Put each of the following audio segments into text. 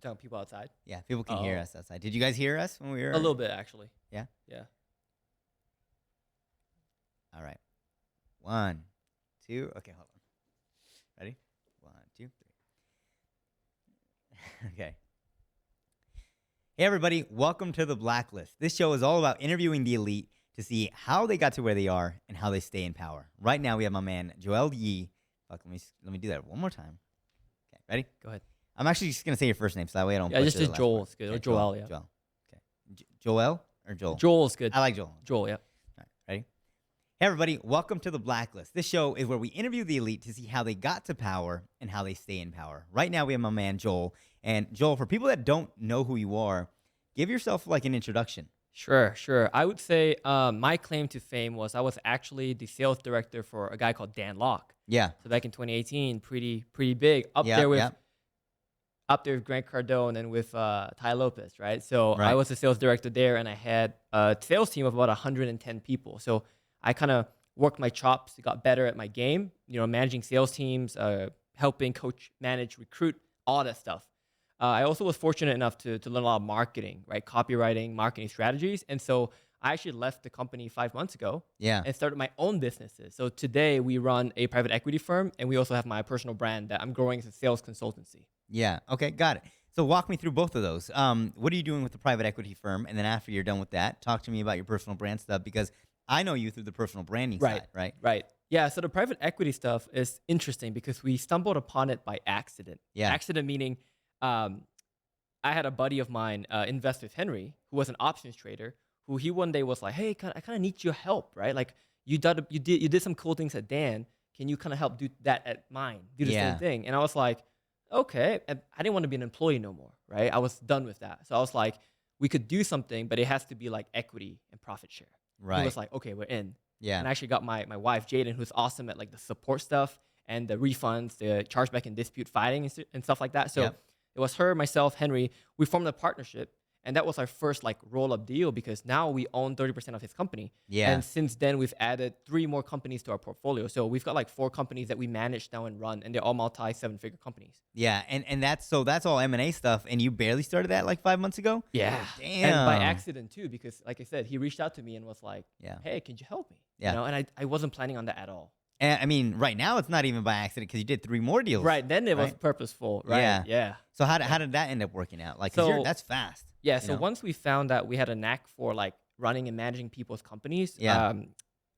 talking about people outside? Yeah, people can hear Oh, us outside. Did you guys hear us when we were? a little bit actually. Yeah. Yeah. All right. 1, 2. Okay, hold on. Ready? 1, 2, 3. Okay. Hey, everybody. Welcome to The Blacklist. This show is all about interviewing the elite to see how they got to where they are and how they stay in power. Right now, we have my man, Joel Yee. Fuck, let me do that one more time. Okay, ready? Go ahead. I'm actually just going to say your first name so that way I don't Yeah, butcher just the as last Joel part. is good. Or Okay, Joel, yeah. Joel. Okay. Joel or Joel? Joel's good. I like Joel. Joel, yeah. All right, ready? Hey, everybody. Welcome to The Blacklist. This show is where we interview the elite to see how they got to power and how they stay in power. Right now, we have my man, Joel. And Joel, for people that don't know who you are, give yourself like an introduction. Sure. I would say my claim to fame was I was actually the sales director for a guy called Dan Locke. Yeah. So back in 2018, pretty big, up Yeah, there with yeah. Grant Cardone and with Ty Lopez, right? So Right. I was the sales director there, and I had a sales team of about 110 people. So I kind of worked my chops, got better at my game, managing sales teams, helping coach, manage, recruit, all that stuff. I also was fortunate enough to learn a lot of marketing, right? Copywriting, marketing strategies. And so I actually left the company 5 months ago Yeah. and started my own businesses. So today we run a private equity firm, and we also have my personal brand that I'm growing as a sales consultancy. Yeah. Okay, got it. So walk me through both of those. What are you doing with the private equity firm? And then after you're done with that, talk to me about your personal brand stuff because I know you through the personal branding side, right? Right. Yeah. So the private equity stuff is interesting because we stumbled upon it by accident. Yeah. Accident meaning I had a buddy of mine invest with Henry, who was an options trader, who he one day was like, "Hey, I kind of need your help, right? Like you did some cool things at Dan. Can you kind of help do that at mine? Do the Yeah. same thing?" And I was like, "Okay." And I didn't want to be an employee no more, right? I was done with that. So I was like, "We could do something, but it has to be like equity and profit share." He Right. was like, "Okay, we're in." Yeah. And I actually got my wife Jaden, who's awesome at like the support stuff and the refunds, the chargeback and dispute fighting and stuff like that. So Yep. it was her, myself, Henry. We formed a partnership, and that was our first like roll-up deal because now we own 30% of his company. Yeah. And since then, we've added 3 more companies to our portfolio. So we've got like 4 companies that we manage now and run, and they're all multi-7-figure companies. Yeah. And that's all M&A stuff. And you barely started that like 5 months ago? Yeah. Damn. And by accident too, because like I said, he reached out to me and was like, Yeah. "Hey, can you help me?" Yeah. And I wasn't planning on that at all. And I mean, right now it's not even by accident because you did 3 more deals. Right. Then it was right? purposeful. Right. Yeah. Yeah. So how did that end up working out? Like, 'cause So- that's fast. Yeah. you So know? once we found that we had a knack for like running and managing people's companies, Yeah.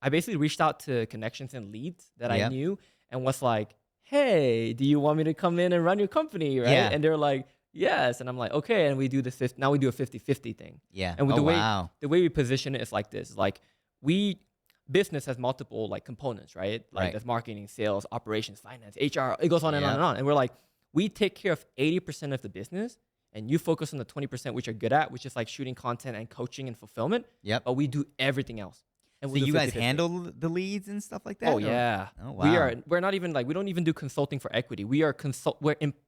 I basically reached out to connections and leads that I Yep. knew and was like, "Hey, do you want me to come in and run your company?" Right. Yeah. And they're like, "Yes." And I'm like, "Okay." And we do now we do a 50-50 thing. Yeah. And with oh, the way wow. the way we position it is like this: like business has multiple like components, right? Like Right. there's marketing, sales, operations, finance, HR. It goes on and on Yep. and on. And we're like, we take care of 80% of the business, and you focus on the 20% which you're good at, which is like shooting content and coaching and fulfillment. Yep. But we do everything else. And So we'll do you guys 50-50. handle the leads and stuff like that? Oh or- yeah. Oh, wow. We're not even like we don't even do consulting for equity. We're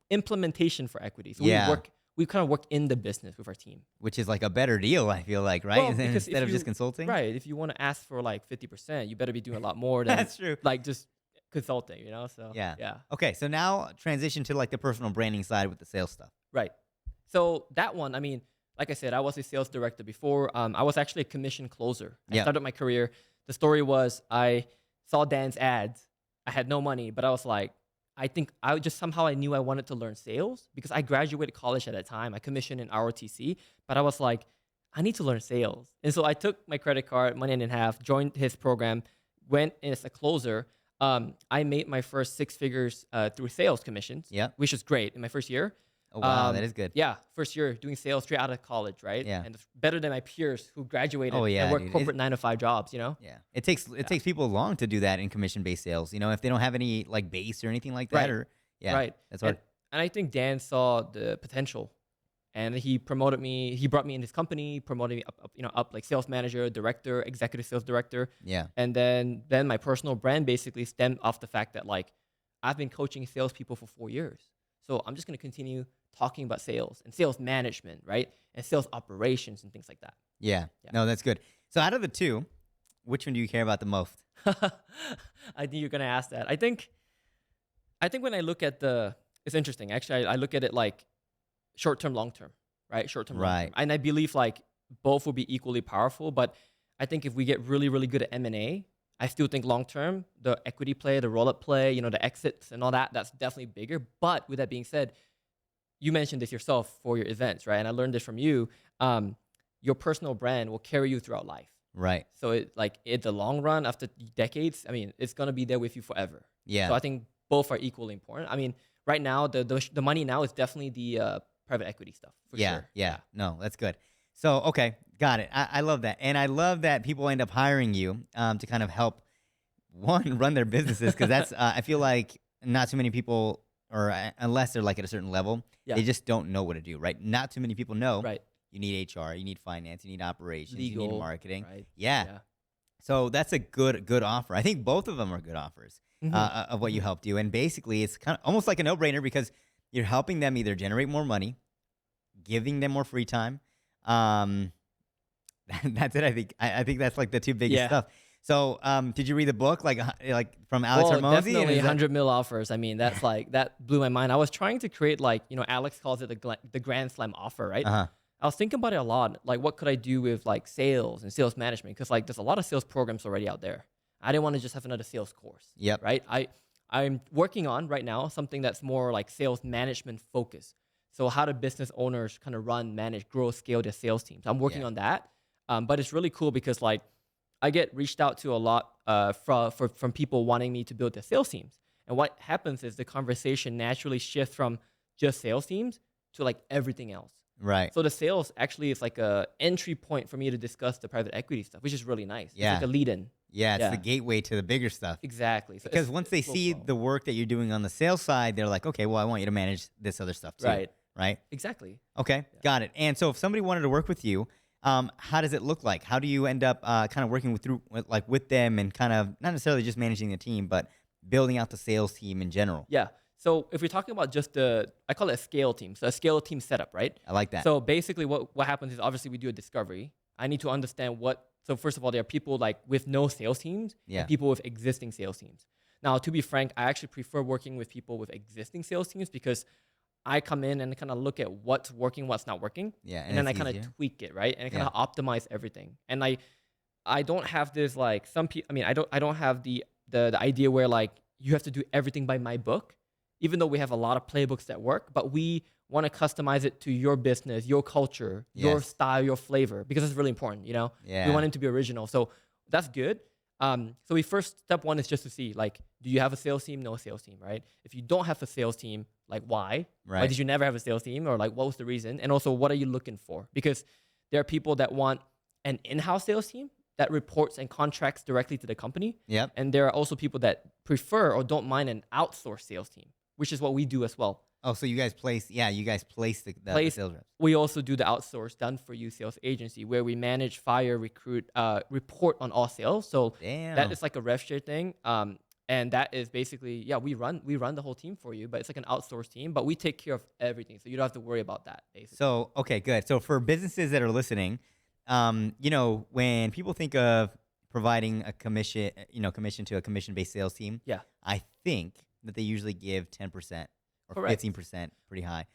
implementation for equity. So Yeah. we kind of work in the business with our team. Which is like a better deal, I feel like, right? Well, because Instead if of just you- consulting? Right. If you want to ask for like 50%, you better be doing a lot more than That's true. like just consulting, So Yeah. yeah. Okay, so now transition to like the personal branding side with the sales stuff. Right. So that one, I mean, like I said, I was a sales director before. I was actually a commission closer. I Yeah. started my career. The story was I saw Dan's ads. I had no money, but I was like, I think I knew I wanted to learn sales because I graduated college at that time. I commissioned in ROTC, but I was like, I need to learn sales. And so I took my credit card, money and a half, joined his program, went in as a closer. I made my first 6 figures through sales commissions, Yeah. which was great in my first year. Oh, wow, that is good. Yeah, first year doing sales straight out of college, right? Yeah. And it's better than my peers who graduated Oh, yeah, and work dude. corporate 9 to 5 jobs, Yeah. It takes people long to do that in commission-based sales, if they don't have any like base or anything like that Right. or yeah. Right. That's hard. And I think Dan saw the potential, and he promoted me. He brought me in his company, promoted me up like sales manager, director, executive sales director. Yeah. And then my personal brand basically stemmed off the fact that like I've been coaching salespeople for 4 years. So I'm just going to continue talking about sales and sales management, right? And sales operations and things like that. Yeah. Yeah. No, that's good. So out of the two, which one do you care about the most? I think you're going to ask that. I think when I look at it's interesting. Actually, I look at it like short term, long term, right? Short term, long Right. term. And I believe like both will be equally powerful. But I think if we get really, really good at M&A, I still think long term, the equity play, the roll up play, the exits and all that, that's definitely bigger. But with that being said, you mentioned this yourself for your events, right? And I learned this from you. Your personal brand will carry you throughout life. Right. So in the long run, after decades, I mean, it's gonna be there with you forever. Yeah. So I think both are equally important. I mean, right now, the money now is definitely the private equity stuff for sure. Yeah. No, that's good. So, okay, got it. I love that. And I love that people end up hiring you to kind of help, one, run their businesses, because that's, I feel like not too many people, or unless they're like at a certain level, Yeah. they just don't know what to do, right? Not too many people know. Right. You need HR, you need finance, you need operations, you Legal, need marketing. right? Yeah. So that's a good offer. I think both of them are good offers Mhm. of what you help do. And basically, it's kind of almost like a no-brainer because you're helping them either generate more money, giving them more free time. That's it. I think that's like the two biggest Yeah. stuff. So, did you read the book like from Alex Well, Hormozy? And definitely is that- 100 mil offers. I mean, that's like that blew my mind. I was trying to create like Alex calls it the Grand Slam offer, right? Uh-huh. I was thinking about it a lot. Like, what could I do with like sales and sales management? Because like there's a lot of sales programs already out there. I didn't want to just have another sales course. Yep. Right. I'm working on right now something that's more like sales management focused. So how do business owners kind of run, manage, grow, scale their sales teams? I'm working Yeah. on that. But it's really cool because like I get reached out to a lot from people wanting me to build their sales teams. And what happens is the conversation naturally shifts from just sales teams to like everything else. Right. So the sales actually is like a entry point for me to discuss the private equity stuff, which is really nice. Yeah. It's like a lead-in. Yeah, it's Yeah. the gateway to the bigger stuff. Exactly. So Because it's- once it's they full see flow. the work that you're doing on the sales side, they're like, okay, well, I want you to manage this other stuff too. Right. Right. Exactly. Okay, got it. And so if somebody wanted to work with you, how does it look like? How do you end up kind of working with them and kind of not necessarily just managing the team, but building out the sales team in general? Yeah. So if we're talking about just I call it a scale team. So a scale team setup, right? I like that. So basically what happens is obviously we do a discovery. I need to understand so first of all, there are people like with no sales teams Yeah. and people with existing sales teams. Now, to be frank, I actually prefer working with people with existing sales teams because I come in and kind of look at what's working, what's not working. Yeah, And then I it's kind easier. of tweak it, right? And I kind of optimize everything. And I don't have this like some people. I mean, I don't have the idea where like you have to do everything by my book, even though we have a lot of playbooks that work. But we want to customize it to your business, your culture, your Yes. style, your flavor, because it's really important. We Yeah. want it to be original. So that's good. So step one is just to see like, do you have a sales team? No sales team, right? If you don't have a sales team, like why? Why Right. did you never have a sales team? Or like what was the reason? And also what are you looking for? Because there are people that want an in-house sales team that reports and contracts directly to the company. Yep. And there are also people that prefer or don't mind an outsourced sales team, which is what we do as well. Oh, so you guys place the Place- sales reps. We also do the outsourced done for you sales agency where we manage, fire, recruit, report on all sales. So Damn. that is like a rev share thing. And that is basically, we run the whole team for you, but it's like an outsourced team, but we take care of everything. So you don't have to worry about that basically. So, okay, good. So for businesses that are listening, when people think of providing a commission to a commission-based sales team, Yeah. I think that they usually give 10% or Correct. 15%, pretty high. To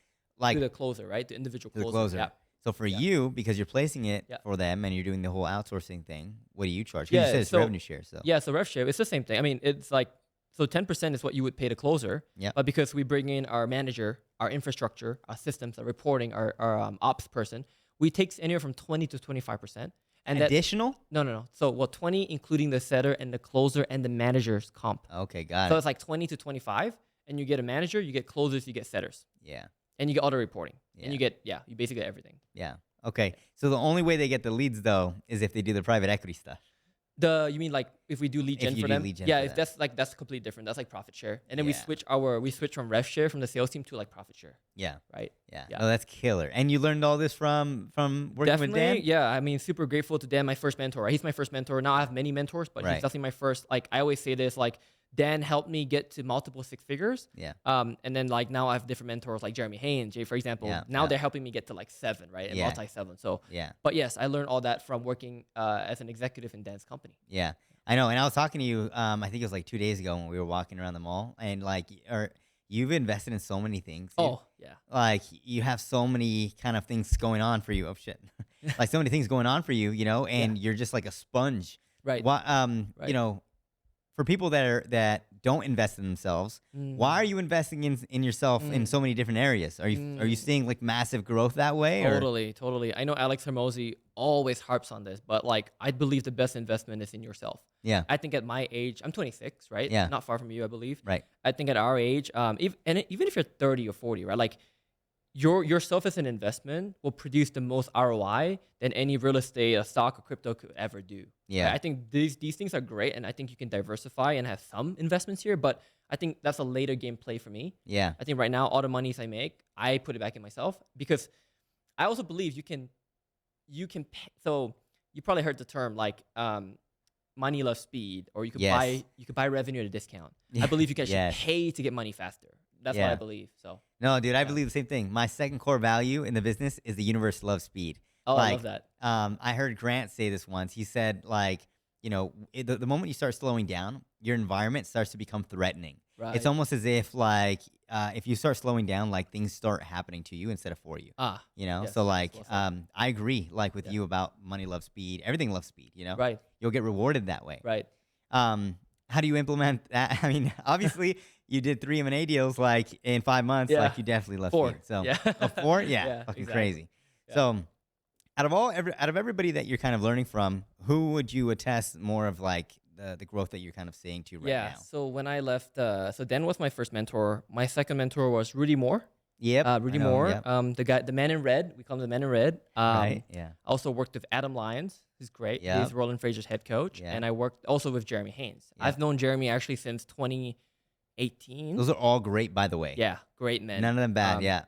Like the closer, right? The individual to the closer. closer. Yeah. So for Yeah. you, because you're placing it Yeah. for them and you're doing the whole outsourcing thing, what do you charge? 'Cause Yeah, you said it's so- revenue share. So Yeah, so rev share, it's the same thing. I mean, it's like, so 10% is what you would pay the closer. Yep. But because we bring in our manager, our infrastructure, our systems, our reporting, our ops person, we take anywhere from 20 to 25%. And that, additional? no. So, 20 including the setter and the closer and the manager's comp. Okay, got So it. it's like 20 to 25, and you get a manager, you get closers, you get setters, Yeah, and you get auto reporting, Yeah. and you get, you basically get everything. yeah. Okay, so the only way they get the leads though is if they do the private equity stuff. You mean like if we do lead If gen you for do them? lead gen Yeah, for if them. that's completely different. That's like profit share, and then we Yeah. switch from rev share from the sales team to like profit share, Yeah, right? yeah. Yeah. Oh, that's killer. And you learned all this from working Definitely, with Dan? yeah. I mean, super grateful to Dan, my first mentor. He's my first mentor. Now I have many mentors, but Right. he's definitely my first. Like I always say this, like Dan helped me get to multiple six figures. Yeah. And then like now I have different mentors like Jeremy Haynes, Jay, for example. Yeah, Now yeah. they're helping me get to like 7, right? And Yeah. multi-7. So, Yeah. but yes, I learned all that from working as an executive in Dan's company. Yeah, I know. And I was talking to you. I think it was like 2 days ago when we were walking around the mall, and like, or you've invested in so many things, dude. Oh yeah. Like you have so many kind of things going on for you. Oh shit. Like so many things going on for you, Yeah. and you're just like a sponge. Right. Why Right. for people that don't invest in themselves, why are Mm, you investing in yourself in mm, so many different areas? Are you mm. seeing like massive growth that way or Totally, totally. I know Alex Hermosi always harps on this, but like I believe the best investment is in yourself. yeah, I think at my age, I'm 26, right? yeah, Not far from you, I believe. right. I think at our age, even if you're 30 or 40, right? Like yourself as an investment will produce the most ROI than any real estate, a stock, or crypto could ever do. Right? Yeah. I think these things are great, and I think you can diversify and have some investments here. But I think that's a later game play for me. Yeah. I think right now all the monies I make, I put it back in myself because I also believe you can pay, so you probably heard the term like money loves speed, or Yes. you could buy revenue at a discount. I believe you can actually Yes. pay to get money faster. That's what I Yeah. believe. So No, dude, I yeah. believe the same thing. My second core value in the business is the universe loves speed. Oh, I Like, love that. I heard Grant say this once. He said, like, the moment you start slowing down, your environment starts to become threatening. It's Right. almost as if, like, if you start slowing down, like, things start happening to you instead of for you. Ah, yes, So, that's like, well said. I agree, like, with Yeah. you about money loves speed. Everything loves speed. Right. You'll get rewarded that way. Right. How do you implement that? I mean, obviously, you did 3 M&A deals like in 5 months. Yeah. Like you definitely left 4. speed. So, Yeah. oh, 4, yeah, Yeah, fucking exactly. crazy. Yeah. So, out of everybody that you're kind of learning from, who would you attest more of like the growth that you're kind of seeing to right Yeah. now? So when I left, so Dan was my first mentor. My second mentor was Rudy Moore. Yep, Rudy I know. Moore, Yep, the man in red. We call him the man in red. right. Yeah, I also worked with Adam Lyons, who's great. Yep. He's Roland Frazier's head coach, Yep. and I worked also with Jeremy Haynes. Yep. I've known Jeremy actually since 2018. those are all great, by the way. Yeah, great men. None of them bad. Um, Yeah,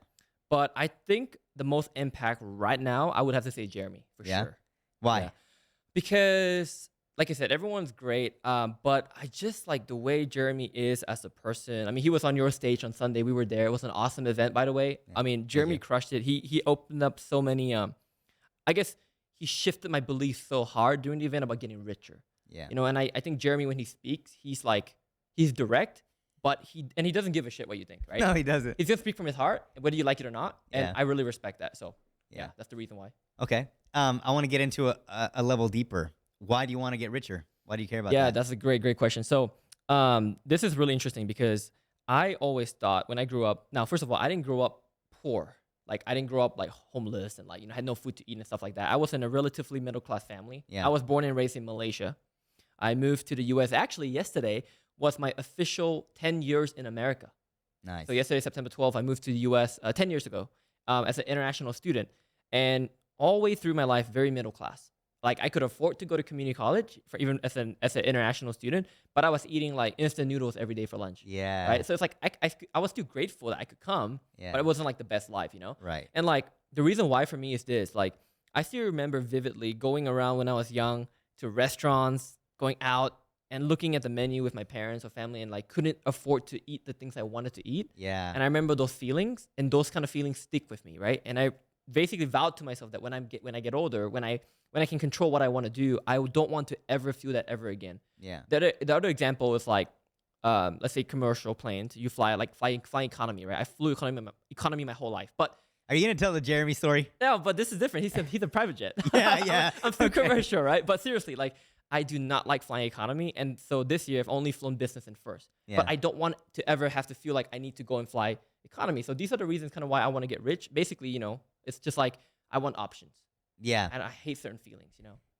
But I think the most impact right now, I would have to say Jeremy for Yeah? sure. why? Yeah. Because, like I said, everyone's great. But I just like the way Jeremy is as a person. I mean, he was on your stage on Sunday. We were there. It was an awesome event, by the way. Yeah. I mean, Jeremy you. crushed it. He opened up so many. I guess he shifted my beliefs so hard during the event about getting richer. Yeah, And I think Jeremy, when he speaks, he's direct, but he doesn't give a shit what you think, right? no, he doesn't. He's gonna speak from his heart, whether you like it or not. And Yeah. I really respect that. So Yeah. yeah, that's the reason why. Okay. I want to get into a level deeper. Why do you want to get richer? Why do you care about Yeah, that? that's a great question. So this is really interesting because I always thought when I grew up, now, first of all, I didn't grow up poor. Like I didn't grow up like homeless and like, had no food to eat and stuff like that. I was in a relatively middle class family. Yeah. I was born and raised in Malaysia. I moved to the US. Actually, yesterday was my official 10 years in America. Nice. So yesterday, September 12th, I moved to the US 10 years ago as an international student. And all the way through my life, very middle class. Like I could afford to go to community college for even as an international student, but I was eating like instant noodles every day for lunch. Yeah. Right. So it's like I was still grateful that I could come, Yeah. but it wasn't like the best life. Right. And like the reason why for me is this: like I still remember vividly going around when I was young to restaurants, going out and looking at the menu with my parents or family, and like couldn't afford to eat the things I wanted to eat. Yeah. And I remember those feelings, and those kind of feelings stick with me, right? And I basically vowed to myself that when I get older, when I can control what I want to do, I don't want to ever feel that ever again. Yeah. The other example is like, let's say commercial planes. You fly economy, right? I flew economy my whole life, but Are you gonna tell the Jeremy story? no, but this is different. He's a private jet. Yeah, yeah. I'm still Okay. commercial, right? But seriously, like I do not like flying economy, and so this year I've only flown business and first. Yeah. But I don't want to ever have to feel like I need to go and fly economy. So these are the reasons kind of why I want to get rich. Basically, it's just like I want options, Yeah. and I hate certain feelings.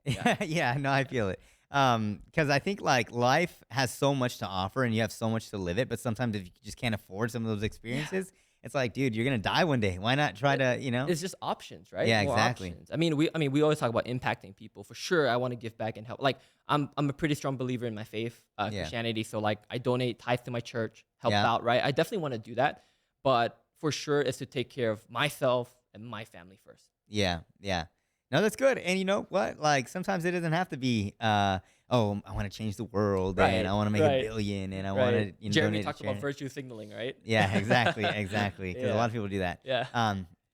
Yeah. Yeah. No, I feel it. Because I think like life has so much to offer and you have so much to live it, but sometimes if you just can't afford some of those experiences, it's like, dude, you're gonna die one day. Why not try to. It's just options, right? Yeah, More exactly. options. I mean, we always talk about impacting people. For sure, I want to give back and help. Like, I'm a pretty strong believer in my faith, Yeah. Christianity. So like, I donate tithe to my church, help Yeah. out, right? I definitely want to do that, but for sure, is to take care of myself and my family first. Yeah. Yeah. No, that's good. And you know what? Like sometimes it doesn't have to be. Oh, I want to change the world Right, and I want to make right, $1 billion and I Right. want to Jeremy donate to talked about charity. virtue signaling, right? Yeah, exactly, exactly. Because a Yeah. lot of people do that. Yeah.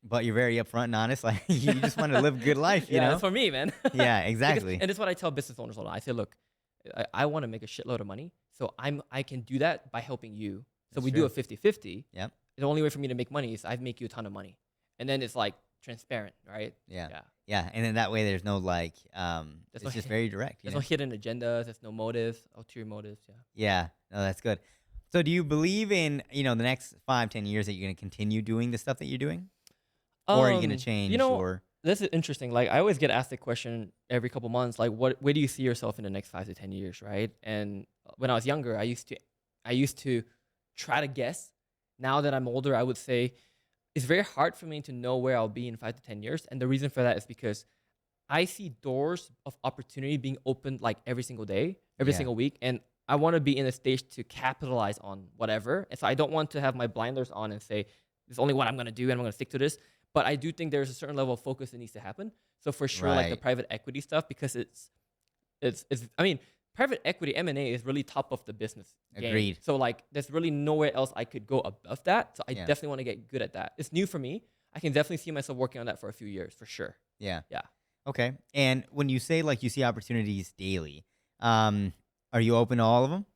But you're very upfront and honest. Like you just want to live a good life, you Yeah, know? that's for me, man. Yeah, Because- exactly. and it's what I tell business owners all the time. I say, look, I want to make a shitload of money, so I can do that by helping you So That's we true. do a 50-50. Yep. The only way for me to make money is I make you a ton of money. And then it's like transparent, right? Yeah. Yeah. Yeah. And then that way there's no like There's it's no just hi- very direct. You There's know? no hidden agendas. There's no motives, ulterior motives. Yeah. Yeah. No, that's good. So do you believe in, the next 5, 10 years that you're gonna continue doing the stuff that you're doing? Or are you gonna You change know, or this is interesting. Like I always get asked the question every couple months, like where do you see yourself in the next 5 to 10 years, right? And when I was younger, I used to try to guess. Now that I'm older, I would say it's very hard for me to know where I'll be in 5 to 10 years. And the reason for that is because I see doors of opportunity being opened like every single day, every Yeah. single week. And I want to be in a stage to capitalize on whatever. And so I don't want to have my blinders on and say, this is only what I'm going to do and I'm going to stick to this. But I do think there's a certain level of focus that needs to happen. So for sure, like the Right. private equity stuff, because I mean, private equity M&A is really top of the business game. Agreed. So like, there's really nowhere else I could go above that. So I Yeah. definitely want to get good at that. It's new for me. I can definitely see myself working on that for a few years for sure. Yeah. Yeah. Okay. And when you say like you see opportunities daily, are you open to all of them?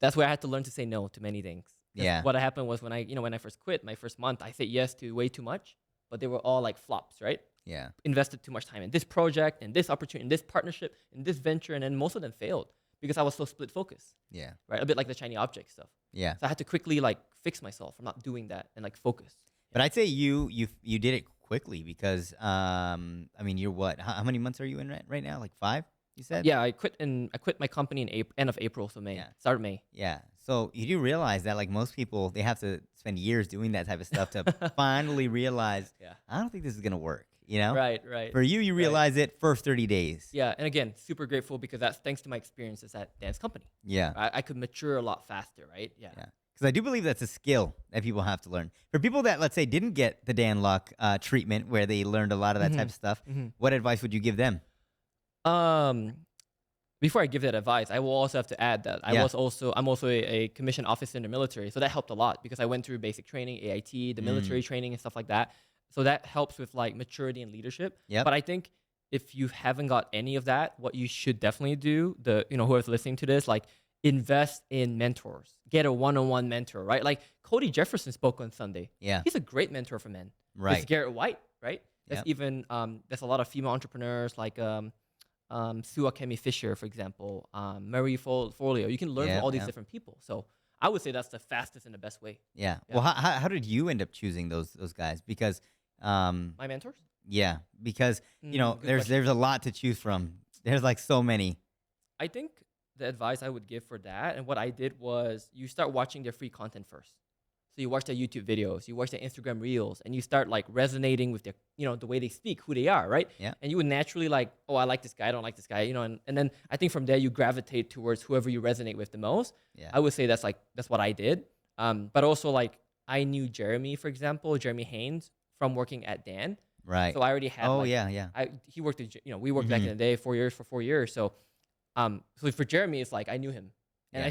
That's where I had to learn to say no to many things. 'Cause Yeah. what happened was when I first quit my first month, I said yes to way too much, but they were all like flops, right? Yeah. Invested too much time in this project and this opportunity, in this partnership, in this venture, and then most of them failed because I was so split focus, Yeah. right? A bit like the shiny object stuff. Yeah. So I had to quickly like fix myself from not doing that and like focus. But I'd say you did it quickly because I mean you're what? How many months are you in right now? Like 5? You said? Yeah, I quit my company in end of April, so May, Yeah. start of May. Yeah. So you do realize that like most people they have to spend years doing that type of stuff to finally realize Yeah. I don't think this is gonna work. You know? Right, right. For you, right. realize it first 30 days. Yeah, and again, super grateful because that's thanks to my experiences at Dan's company. Yeah. I could mature a lot faster, right? Yeah. Yeah. Because I do believe that's a skill that people have to learn. For people that, let's say, didn't get the Dan Luck treatment where they learned a lot of that type of stuff, Mhm. what advice would you give them? Before I give that advice, I will also have to add that Yeah. I'm also a commissioned officer in the military, so that helped a lot because I went through basic training, AIT, the military training and stuff like that. So that helps with like maturity and leadership. Yep. But I think if you haven't got any of that, what you should definitely do, whoever's listening to this, like invest in mentors, get a one-on-one mentor, right? Like Cody Jefferson spoke on Sunday. Yeah. He's a great mentor for men. There's Right. Garrett White, right? There's Yep. even there's a lot of female entrepreneurs like Sue Akemi Fisher, for example, Marie Folio. You can learn Yeah, from all these yeah. different people. So I would say that's the fastest and the best way. Yeah. Yeah. Well, how did you end up choosing those guys? Because, My mentors? yeah, because Good there's question. there's a lot to choose from. There's like so many. I think the advice I would give for that, and what I did was you start watching their free content first. So you watch their YouTube videos, you watch their Instagram reels, and you start like resonating with their, the way they speak, who they are, right? Yeah. And you would naturally like, oh, I like this guy, I don't like this guy, and then I think from there you gravitate towards whoever you resonate with the most. Yeah. I would say that's what I did. But also like I knew Jeremy, for example, Jeremy Haynes from working at Dan. Right. So I already had. Oh like, yeah, yeah. He worked at, we worked back in the day, 4 years for 4 years. So for Jeremy, it's like I knew him and Yeah.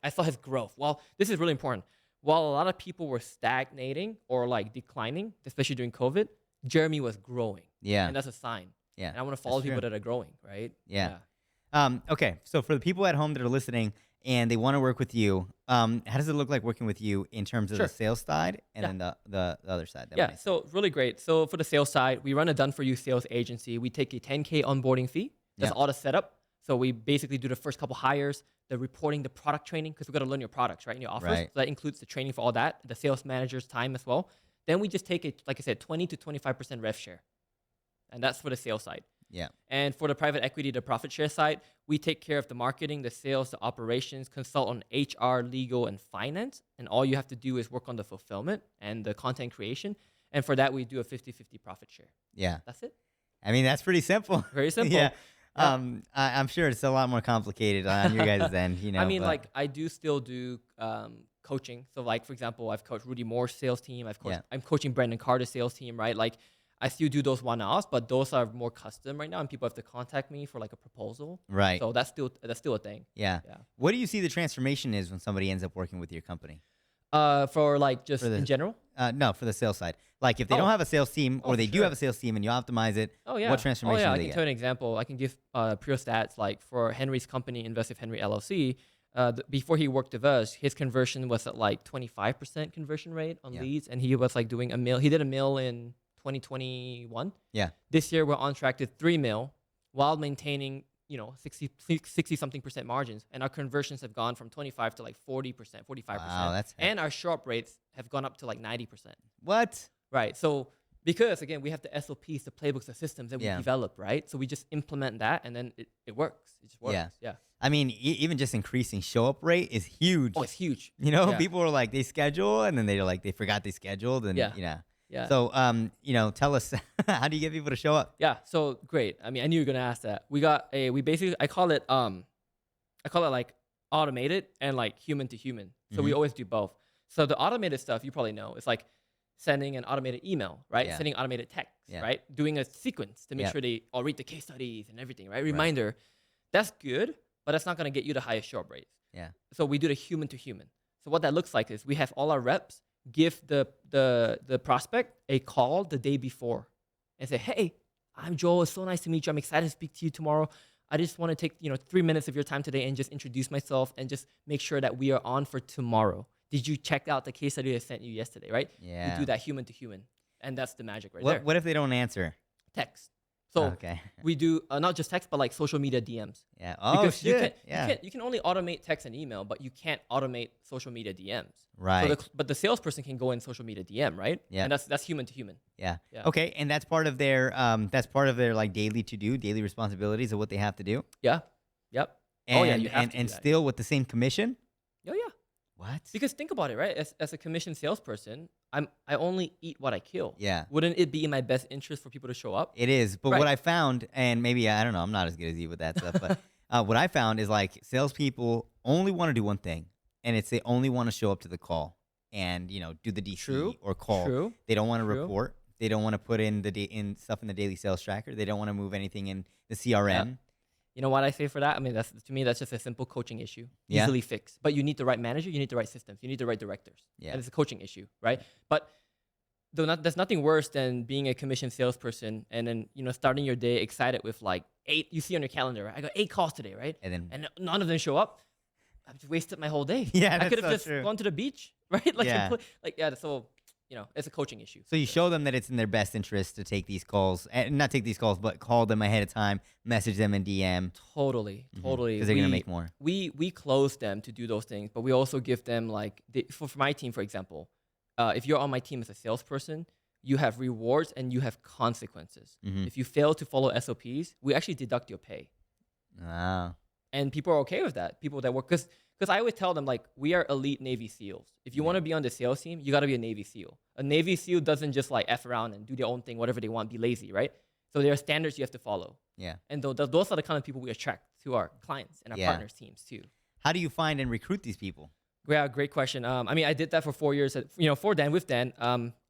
I saw his growth. Well, this is really important. While a lot of people were stagnating or like declining, especially during COVID, Jeremy was growing. Yeah. And that's a sign. Yeah. And I want to follow That's people true. that are growing, right? Yeah. Okay. So for the people at home that are listening and they want to work with you, how does it look like working with you in terms of Sure. the sales side and Yeah. then the other side? the Yeah, money side? so really great. So for the sales side, we run a done-for-you sales agency. We take a 10K onboarding fee. That's Yeah. all the setup. So we basically do the first couple hires, the reporting, the product training, because we got to learn your products, right, and your offers. Right. So that includes the training for all that, the sales manager's time as well. Then we just take it, like I said, 20 to 25% rev share. And that's for the sales side. Yeah. And for the private equity, the profit share side, we take care of the marketing, the sales, the operations, consult on HR, legal, and finance. And all you have to do is work on the fulfillment and the content creation. And for that, we do a 50-50 profit share. Yeah. That's it. I mean, that's pretty simple. Very simple. Yeah. Yeah. I'm sure it's a lot more complicated on your guys' end, I mean, but- like, I do still do coaching. So, like, for example, I've coached Rudy Moore's sales team. Yeah. I'm coaching Brandon Carter's sales team, right? Like, I still do those one-offs, but those are more custom right now, and people have to contact me for like a proposal. right. So that's still a thing. Yeah. Yeah. What do you see the transformation is when somebody ends up working with your company? For like just For the- in general. No, for the sales side. Like if they Oh. don't have a sales team or Oh, they for do sure. have a sales team and you optimize it, Oh yeah. what transformation Oh yeah. do I they can get? tell you an example. I can give pure stats. Like for Henry's company, Investive Henry LLC, before he worked with us, his conversion was at like 25% conversion rate on Yeah. leads, and he was like doing a mil. He did a mil in 2021. Yeah. This year we're on track to 3 mil while maintaining 60 something percent margins, and our conversions have gone from 25 to like 40%, 45%. Wow, that's and our show up rates have gone up to like 90%. what? Right. So because again, we have the SOPs, the playbooks, the systems that we Yeah. develop, right? So we just implement that, and then it works. It just works. Yeah. Yeah. I mean, even just increasing show up rate is huge. Oh, it's huge. You know, Yeah. people are like they schedule and then they're like they forgot they scheduled and Yeah. Yeah. So tell us how do you get people to show up? Yeah. So great. I mean, I knew you were gonna ask that. We basically I call it like automated and like human to human. So we Mhm. always do both. So the automated stuff you probably know is like sending an automated email, right? Yeah. Sending automated text, Yeah. right? Doing a sequence to make Yep. sure they all read the case studies and everything, right? Reminder. That's good, but that's not gonna get you the highest show up rates. Yeah. So we do the human to human. So what that looks like is we have all our reps give the prospect a call the day before and say, "Hey, I'm Joel. It's so nice to meet you. I'm excited to speak to you tomorrow. I just want to take 3 minutes of your time today and just introduce myself and just make sure that we are on for tomorrow. Did you check out the case study I sent you yesterday?" Right? Yeah. We do that human to human, and that's the magic right What there. what if they don't answer? Text. So Okay. we do not just text, but like social media DMs. Yeah. Oh Because shit. Yeah. you can only automate text and email, but you can't automate social media DMs. Right. So but the salesperson can go in social media DM, right? Yeah. And that's human to human. Yeah. Yeah. Okay, and that's part of their like daily to do, daily responsibilities of what they have to do. Yeah. Yep. And, Oh, yeah, you have and, to and do that. still with the same commission. Oh yeah. What? Because think about it, right? As a commission salesperson, I only eat what I kill. Yeah. Wouldn't it be in my best interest for people to show up? It is, but Right. what I found, and maybe I don't know, I'm not as good as you with that stuff, but what I found is like salespeople only want to do one thing, and it's they only want to show up to the call and do the DC True. or call. True. They don't want to True. report. They don't want to put in in stuff in the daily sales tracker. They don't want to move anything in the CRM. You know what I say for that? I mean, to me, that's just a simple coaching issue, Yeah. easily fixed. But you need the right manager, you need the right systems, you need the right directors. Yeah. And it's a coaching issue, right? But there's nothing worse than being a commission salesperson and then starting your day excited with like 8. You see on your calendar, right? I got 8 calls today, right? And then And none of them show up. I've just wasted my whole day. Yeah, I that's could have so just true. gone to the beach, right? Like, Yeah. So it's a coaching issue. so you show them that it's in their best interest to take these calls, and not take these calls, but call them ahead of time, message them in DM. Totally, totally. Because they're gonna make more. We close them to do those things, but we also give them like for my team, for example, if you're on my team as a salesperson, you have rewards and you have consequences. Mhm. If you fail to follow SOPs, we actually deduct your pay, Wow. and people are okay with that. People that work because I always tell them like we are elite Navy SEALs. If you want to be on the sales team, you got to be a Navy SEAL. A Navy SEAL doesn't just like f around and do their own thing, whatever they want, be lazy, right? So there are standards you have to follow. Yeah. And those are the kind of people we attract to our clients and our Yeah. partners teams too. How do you find and recruit these people? Yeah, great question. I mean, I did that for 4 years. For Dan with Dan,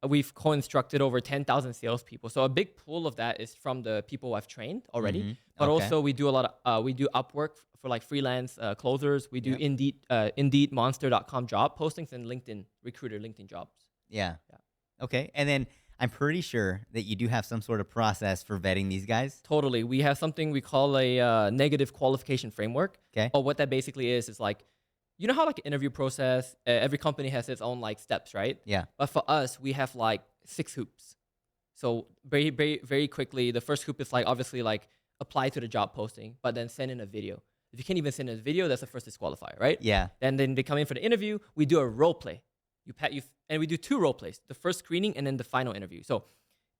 we've co-instructed over 10,000 salespeople. So a big pool of that is from the people I've trained already. Mhm. But Okay. also we do a lot of we do Upwork for like freelance closers. We do Yep. Indeedmonster.com job postings and LinkedIn recruiter LinkedIn jobs. Yeah. Yeah. Okay. And then I'm pretty sure that you do have some sort of process for vetting these guys. Totally. We have something we call a negative qualification framework. Okay. But what that basically is like, you know how like an interview process, every company has its own like steps, right? Yeah. But for us, we have like 6 hoops. So very, very, very quickly, the first hoop is like obviously like apply to the job posting, but then send in a video. If you can't even send in a video, that's the first disqualifier, right? Yeah. Then they come in for the interview. We do a role play. And we do 2 role plays: the first screening and then the final interview. So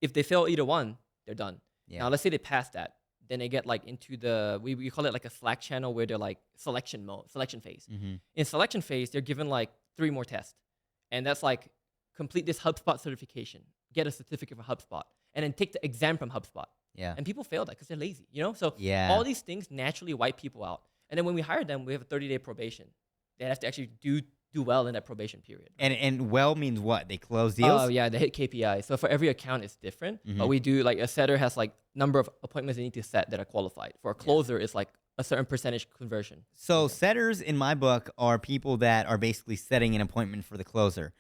if they fail either one, they're done. Yeah. Now let's say they pass that, then they get like into the we call it like a Slack channel where they're like selection phase. Mm-hmm. In selection phase, they're given like 3 more tests, and that's like complete this HubSpot certification, get a certificate from HubSpot, and then take the exam from HubSpot. Yeah. And people fail that because they're lazy, So Yeah. all these things naturally wipe people out. And then when we hire them, we have a 30-day probation. They have to actually do well in that probation period. And well means what? They close deals? Oh yeah, they hit KPI. So for every account, it's different. Mhm. But we do like a setter has like number of appointments they need to set that are qualified. For a closer, it's like a certain percentage conversion. So setters in my book are people that are basically setting an appointment for the closer.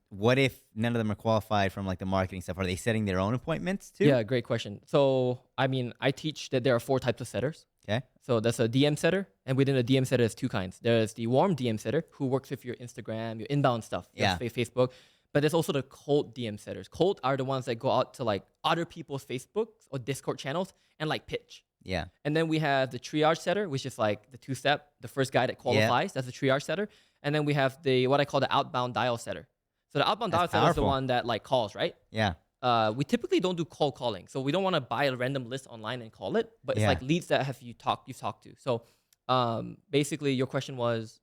What if none of them are qualified from like the marketing stuff? Are they setting their own appointments too? Yeah, great question. So I mean, I teach that there are 4 types of setters. Okay. So that's a DM setter, and within a DM setter, there's two kinds. There's the warm DM setter who works with your Instagram, your inbound stuff, your Facebook. But there's also the cold DM setters. Cold are the ones that go out to like other people's Facebooks or Discord channels and like pitch. Yeah. And then we have the triage setter, which is like the two-step, the first guy that qualifies. That's the triage setter. And then we have the what I call the outbound dial setter. So the outbound dial setter is the one that like calls, right? Yeah. We typically don't do cold calling, so we don't want to buy a random list online and call it. But it's like leads that have you've talked to. So basically, your question was,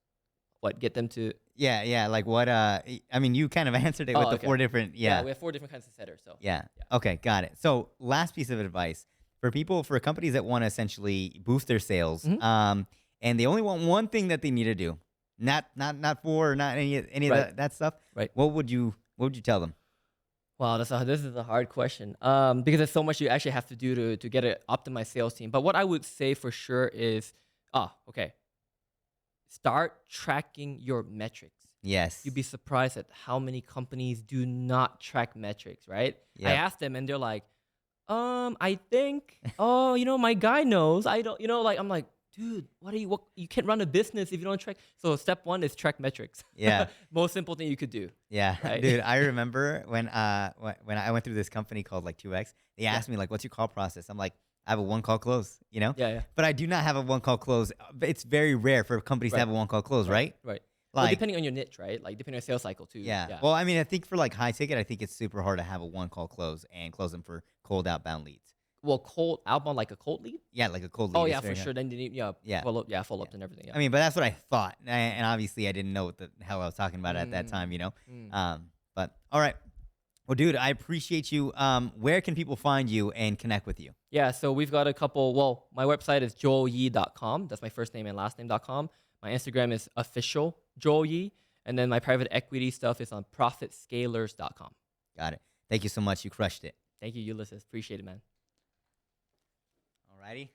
what, get them to? Yeah. Like what? I mean, you kind of answered it with the 4 different. Yeah, we have 4 different kinds of setters. So yeah. Okay, got it. So last piece of advice for companies that want to essentially boost their sales, and they only want one thing that they need to do, not any of that stuff. Right. What would you tell them? Wow, this is a hard question because there's so much you actually have to do to get an optimized sales team. But what I would say for sure is, start tracking your metrics. Yes. You'd be surprised at how many companies do not track metrics, right? Yep. I asked them and they're like, I think, my guy knows. I don't, I'm like, dude, what you can't run a business if you don't track. So step 1 is track metrics. Yeah. Most simple thing you could do. Yeah. Right? Dude, I remember when I went through this company called like 2X, they asked me like, what's your call process? I'm like, I have a 1-call close, Yeah. But I do not have a 1-call close. It's very rare for companies to have a 1-call close, right? Right. Like, well, depending on your niche, right? Like depending on your sales cycle too. Yeah. Well, I mean, I think for like high ticket, I think it's super hard to have a 1-call close and close them for cold outbound leads. Well, cold outbound, like a cold lead? Yeah, like a cold lead. Oh yeah, for sure. Then you need follow up and everything. Yeah. I mean, but that's what I thought, and obviously I didn't know what the hell I was talking about at that time, But all right, well, dude, I appreciate you. Where can people find you and connect with you? Yeah, so we've got a couple. Well, my website is joelyee.com. That's my first name and last name.com. My Instagram is official Joel Yee, and then my private equity stuff is on profitscalers.com. Got it. Thank you so much. You crushed it. Thank you, Ulysses. Appreciate it, man. Alrighty.